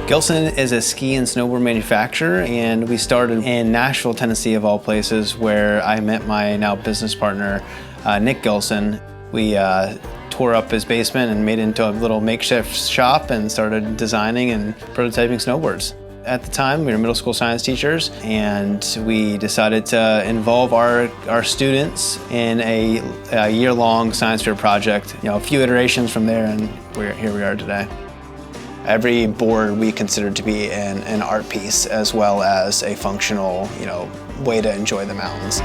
Gilson is a ski and snowboard manufacturer, and we started in Nashville, Tennessee, of all places, where I met my now business partner, Nick Gilson. We tore up his basement and made it into a little makeshift shop and started designing and prototyping snowboards. At the time, we were middle school science teachers, and we decided to involve our students in a year-long science fair project. A few iterations from there, and here we are today. Every board we consider to be an art piece as well as a functional, way to enjoy the mountains.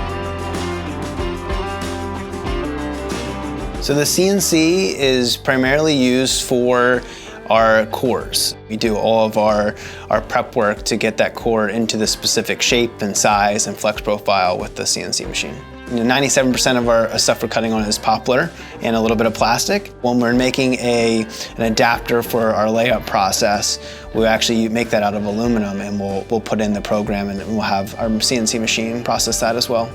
So the CNC is primarily used for our cores. We do all of our prep work to get that core into the specific shape and size and flex profile with the CNC machine. 97% of our stuff we're cutting on is poplar and a little bit of plastic. When we're making an adapter for our layup process, we actually make that out of aluminum, and we'll put in the program, and we'll have our CNC machine process that as well.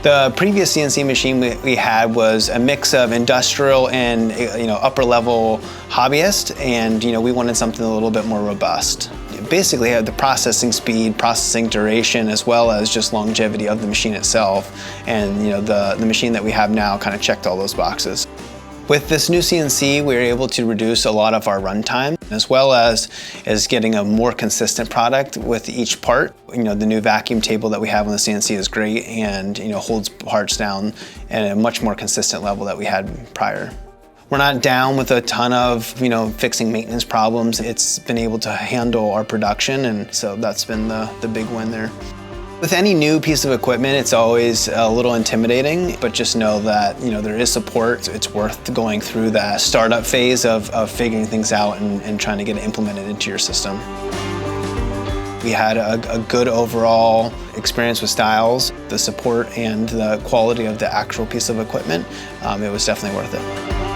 The previous CNC machine we had was a mix of industrial and upper level hobbyist, and we wanted something a little bit more robust. Basically had the processing speed, processing duration, as well as just longevity of the machine itself, and the machine that we have now kind of checked all those boxes. With this new CNC, we were able to reduce a lot of our runtime, as well as getting a more consistent product with each part. The new vacuum table that we have on the CNC is great, and holds parts down at a much more consistent level that we had prior. We're not down with a ton of fixing maintenance problems. It's been able to handle our production, and so that's been the big win there. With any new piece of equipment, it's always a little intimidating, but just know that there is support. It's worth going through that startup phase of figuring things out and trying to get it implemented into your system. We had a good overall experience with Stiles. The support and the quality of the actual piece of equipment, it was definitely worth it.